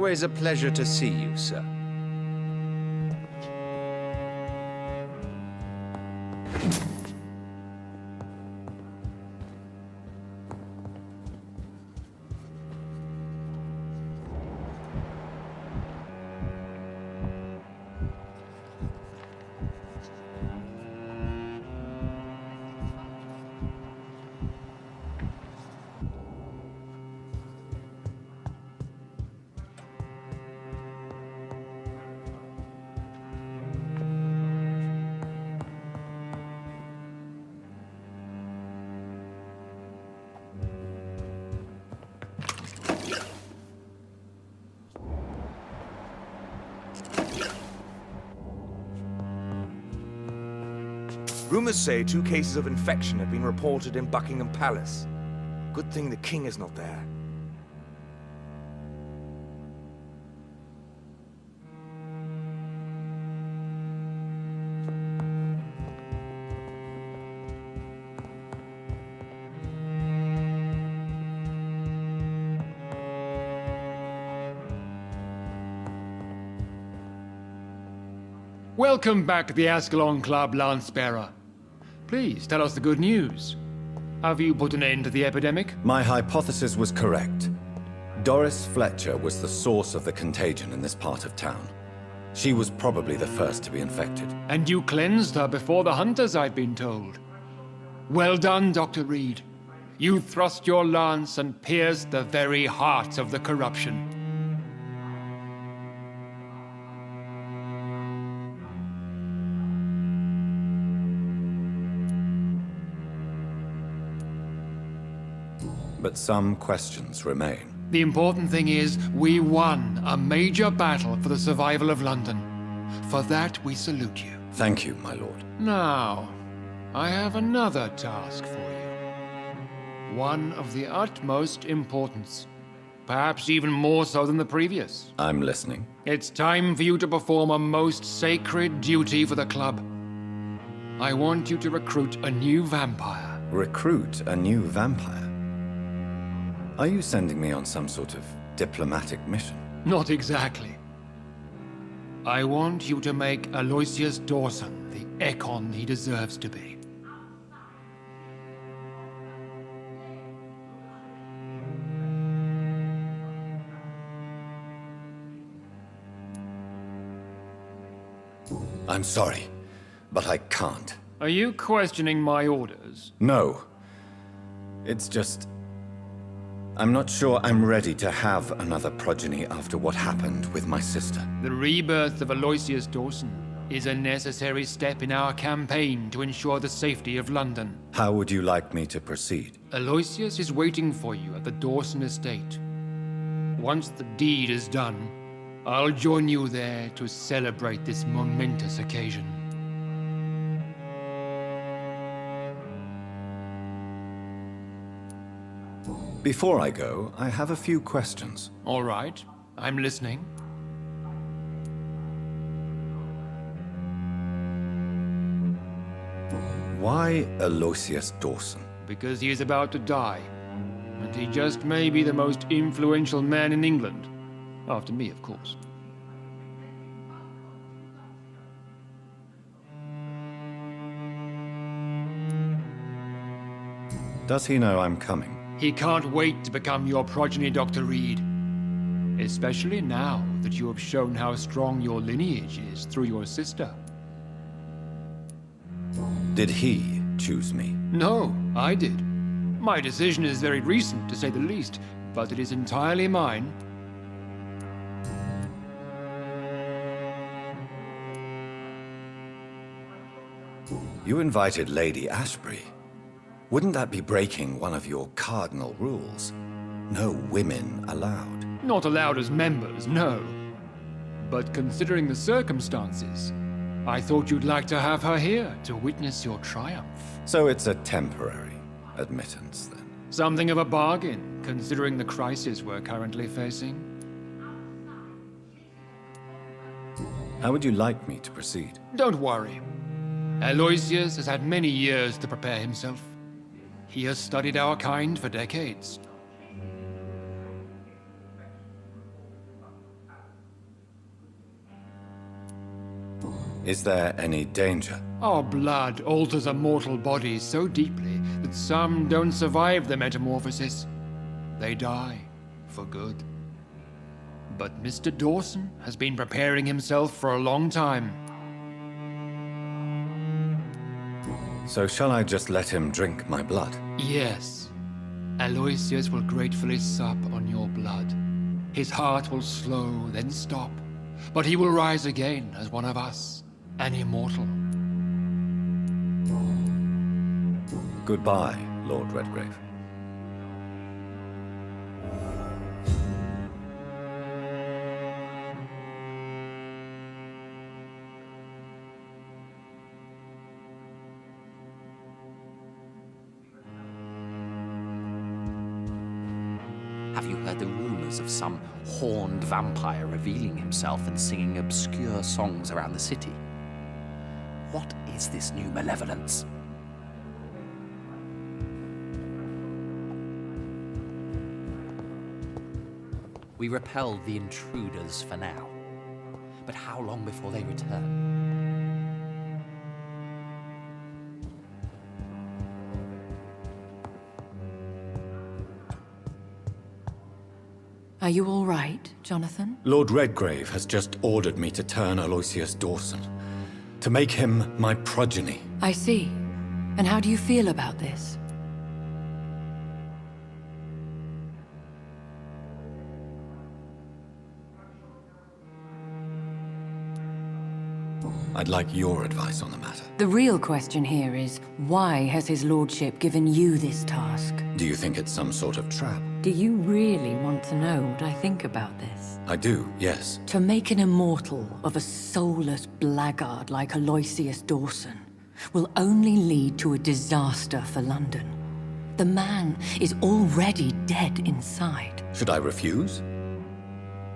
always a pleasure to see you, sir. Rumors say 2 cases of infection have been reported in Buckingham Palace. Good thing the king is not there. Welcome back to the Ascalon Club, Lance-Bearer. Please, tell us the good news. Have you put an end to the epidemic? My hypothesis was correct. Doris Fletcher was the source of the contagion in this part of town. She was probably the first to be infected. And you cleansed her before the hunters, I've been told. Well done, Dr. Reed. You thrust your lance and pierced the very heart of the corruption. But some questions remain. The important thing is, we won a major battle for the survival of London. For that, we salute you. Thank you, my lord. Now, I have another task for you. One of the utmost importance. Perhaps even more so than the previous. I'm listening. It's time for you to perform a most sacred duty for the club. I want you to recruit a new vampire. Recruit a new vampire? Are you sending me on some sort of diplomatic mission? Not exactly. I want you to make Aloysius Dawson the Ekon he deserves to be. I'm sorry, but I can't. Are you questioning my orders? No. It's just... I'm not sure I'm ready to have another progeny after what happened with my sister. The rebirth of Aloysius Dawson is a necessary step in our campaign to ensure the safety of London. How would you like me to proceed? Aloysius is waiting for you at the Dawson estate. Once the deed is done, I'll join you there to celebrate this momentous occasion. Before I go, I have a few questions. All right, I'm listening. Why Aloysius Dawson? Because he is about to die, and he just may be the most influential man in England. After me, of course. Does he know I'm coming? He can't wait to become your progeny, Dr. Reed. Especially now that you have shown how strong your lineage is through your sister. Did he choose me? No, I did. My decision is very recent, to say the least, but it is entirely mine. You invited Lady Ashbury. Wouldn't that be breaking one of your cardinal rules? No women allowed. Not allowed as members, no. But considering the circumstances, I thought you'd like to have her here to witness your triumph. So it's a temporary admittance, then? Something of a bargain, considering the crisis we're currently facing. How would you like me to proceed? Don't worry. Aloysius has had many years to prepare himself. He has studied our kind for decades. Is there any danger? Our blood alters a mortal body so deeply that some don't survive the metamorphosis. They die for good. But Mr. Dawson has been preparing himself for a long time. So shall I just let him drink my blood? Yes. Aloysius will gratefully sup on your blood. His heart will slow, then stop. But he will rise again as one of us, an immortal. Goodbye, Lord Redgrave. Have you heard the rumors of some horned vampire revealing himself and singing obscure songs around the city? What is this new malevolence? We repel the intruders for now. But how long before they return? Are you all right, Jonathan? Lord Redgrave has just ordered me to turn Aloysius Dawson, to make him my progeny. I see. And how do you feel about this? I'd like your advice on the matter. The real question here is, why has his lordship given you this task? Do you think it's some sort of trap? Do you really want to know what I think about this? I do, yes. To make an immortal of a soulless blackguard like Aloysius Dawson will only lead to a disaster for London. The man is already dead inside. Should I refuse?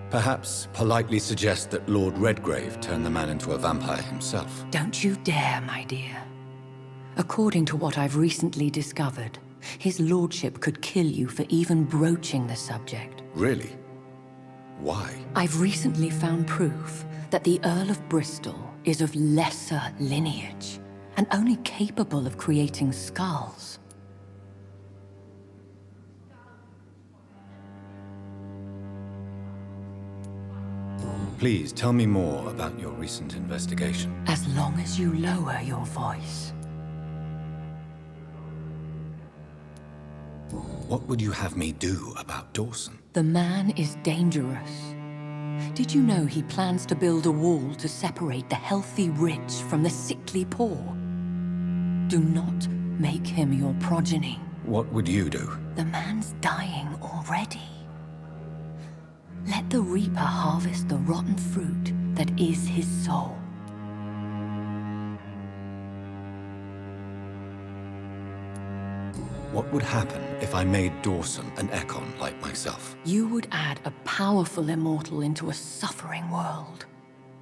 Perhaps politely suggest that Lord Redgrave turn the man into a vampire himself. Don't you dare, my dear. According to what I've recently discovered, his lordship could kill you for even broaching the subject. Really? Why? I've recently found proof that the Earl of Bristol is of lesser lineage and only capable of creating skulls. Please tell me more about your recent investigation. As long as you lower your voice. What would you have me do about Dawson? The man is dangerous. Did you know he plans to build a wall to separate the healthy rich from the sickly poor? Do not make him your progeny. What would you do? The man's dying already. Let the Reaper harvest the rotten fruit that is his soul. What would happen if I made Dawson an Ekon like myself? You would add a powerful immortal into a suffering world.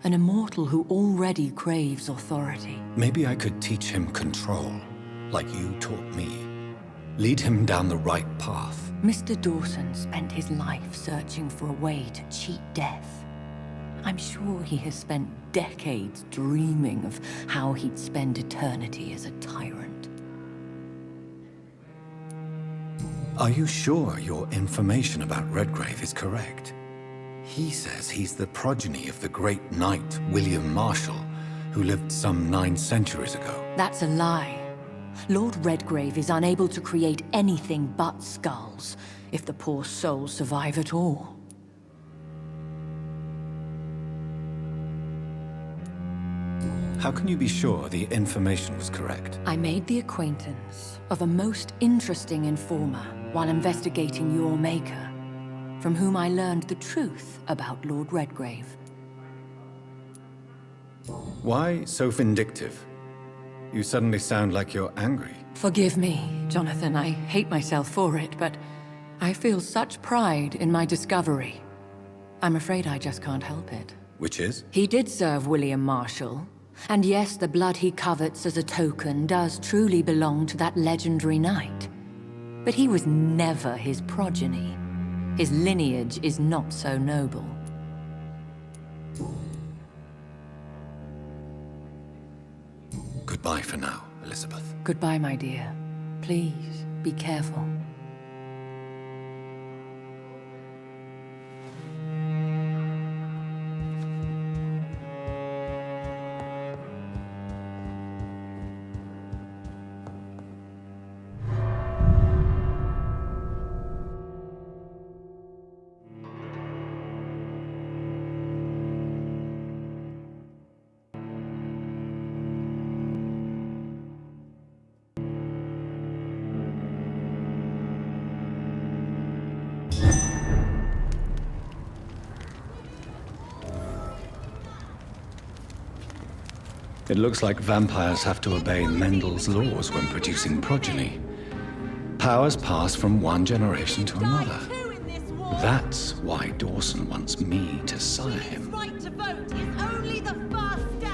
An immortal who already craves authority. Maybe I could teach him control, like you taught me. Lead him down the right path. Mr. Dawson spent his life searching for a way to cheat death. I'm sure he has spent decades dreaming of how he'd spend eternity as a tyrant. Are you sure your information about Redgrave is correct? He says he's the progeny of the great knight William Marshall, who lived some 9 centuries ago. That's a lie. Lord Redgrave is unable to create anything but skulls, if the poor souls survive at all. How can you be sure the information was correct? I made the acquaintance of a most interesting informer while investigating your maker, from whom I learned the truth about Lord Redgrave. Why so vindictive? You suddenly sound like you're angry. Forgive me, Jonathan. I hate myself for it, but I feel such pride in my discovery. I'm afraid I just can't help it. Which is? He did serve William Marshall. And yes, the blood he covets as a token does truly belong to that legendary knight. But he was never his progeny. His lineage is not so noble. Goodbye for now, Elizabeth. Goodbye, my dear. Please, be careful. It looks like vampires have to obey Mendel's laws when producing progeny. Powers pass from one generation to another. That's why Dawson wants me to sire him. Right to vote is only the first step.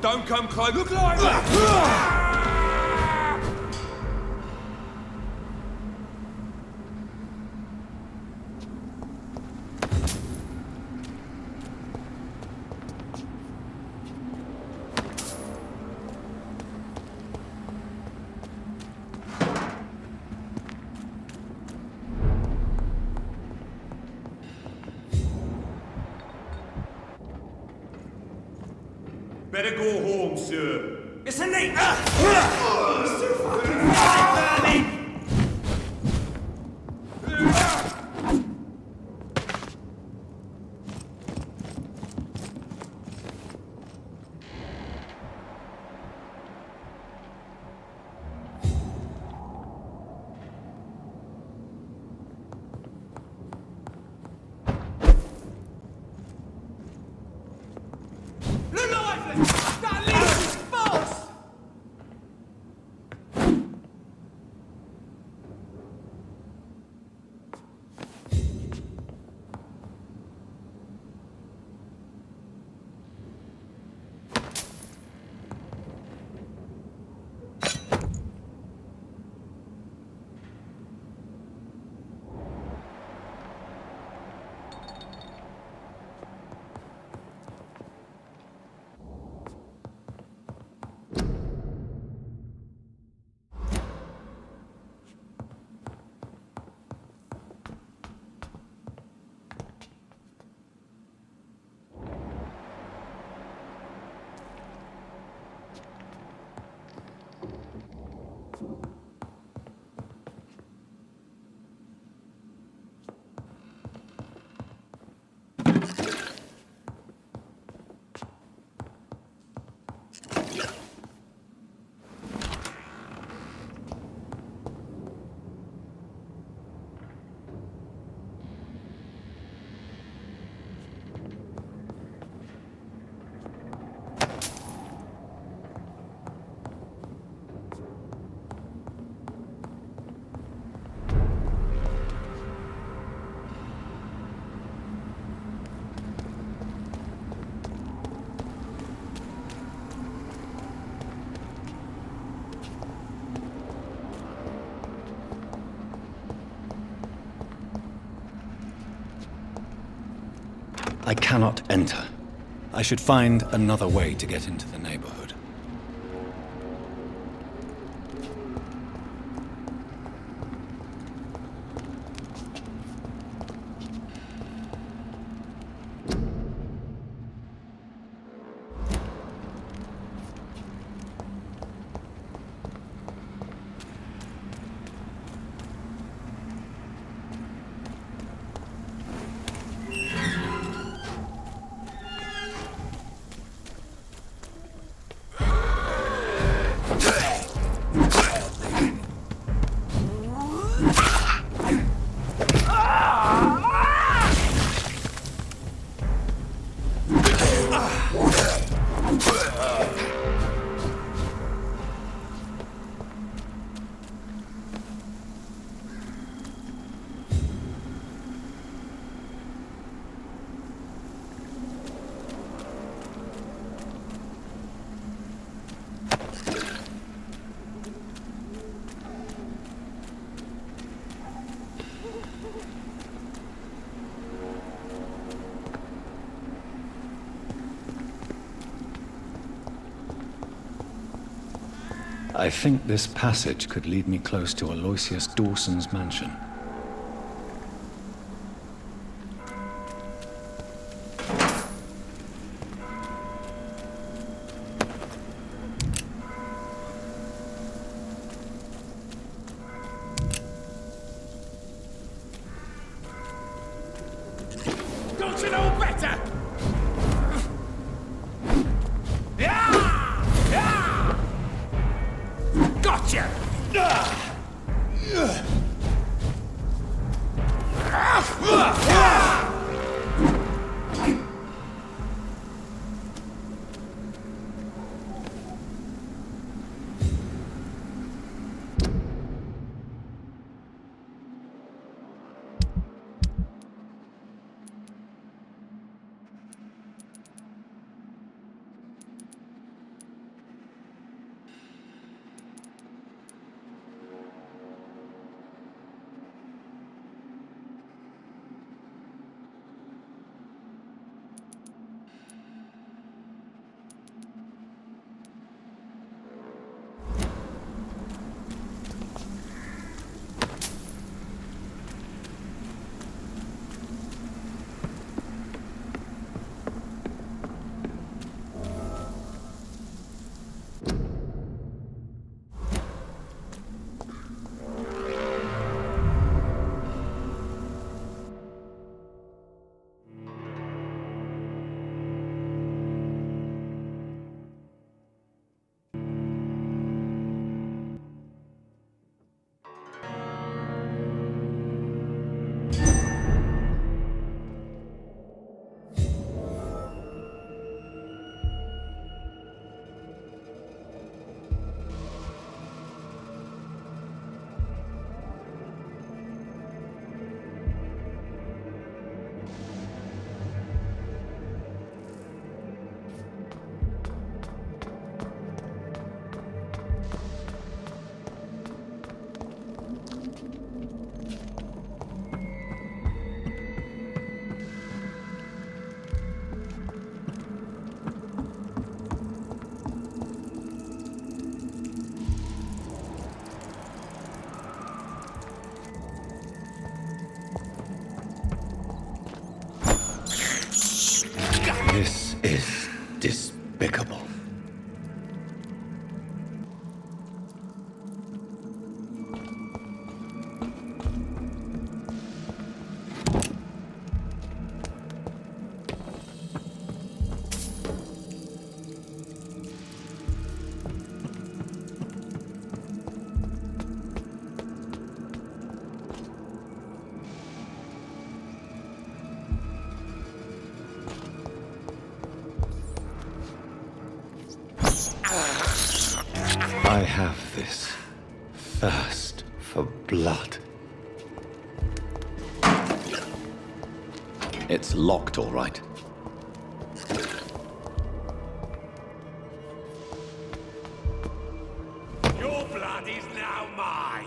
Don't come close. Look like that! Better go home, sir. It's a neat. I cannot enter. I should find another way to get into the neighborhood. I think this passage could lead me close to Aloysius Dawson's mansion. Don't you know better? Gotcha! This is despicable. I have this thirst for blood. It's locked, all right. Your blood is now mine.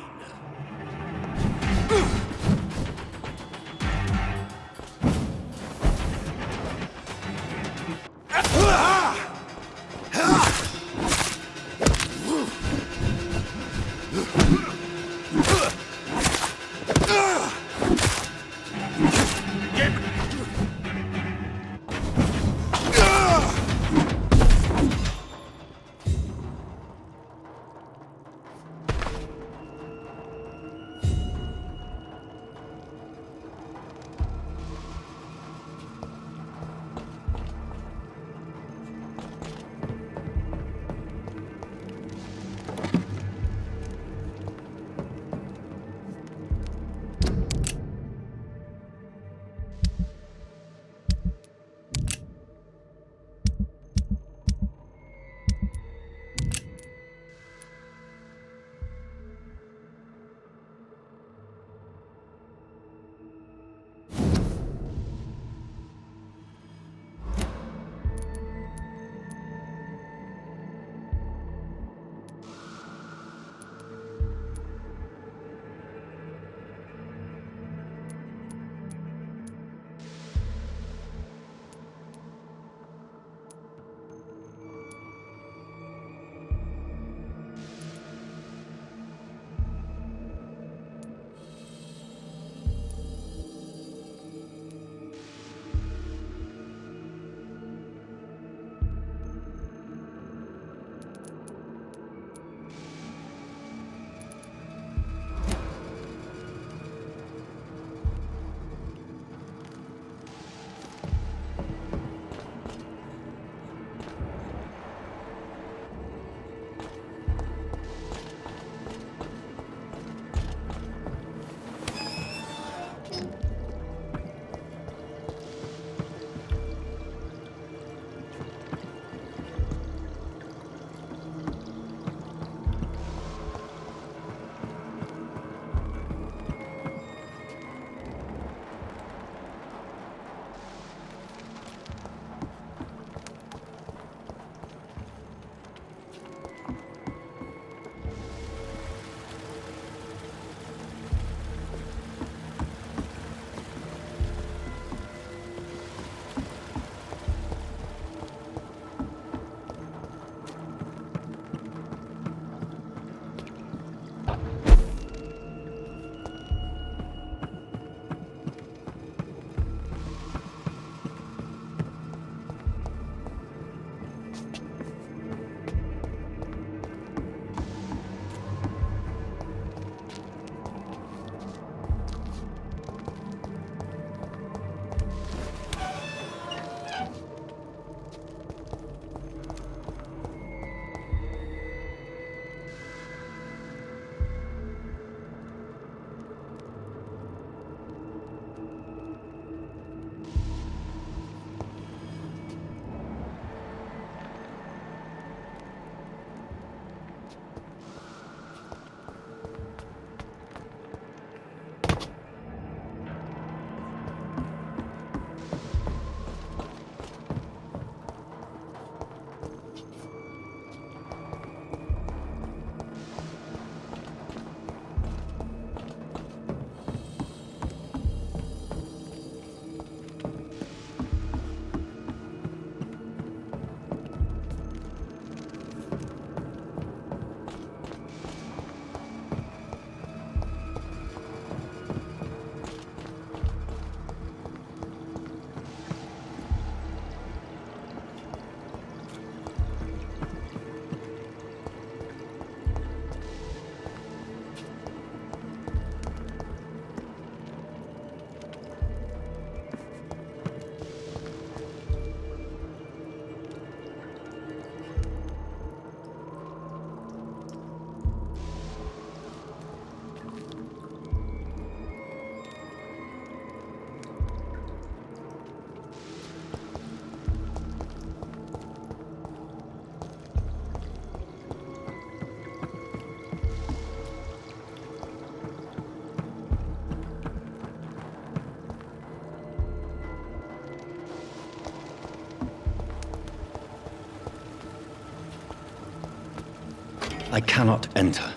I cannot enter.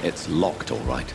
It's locked, all right.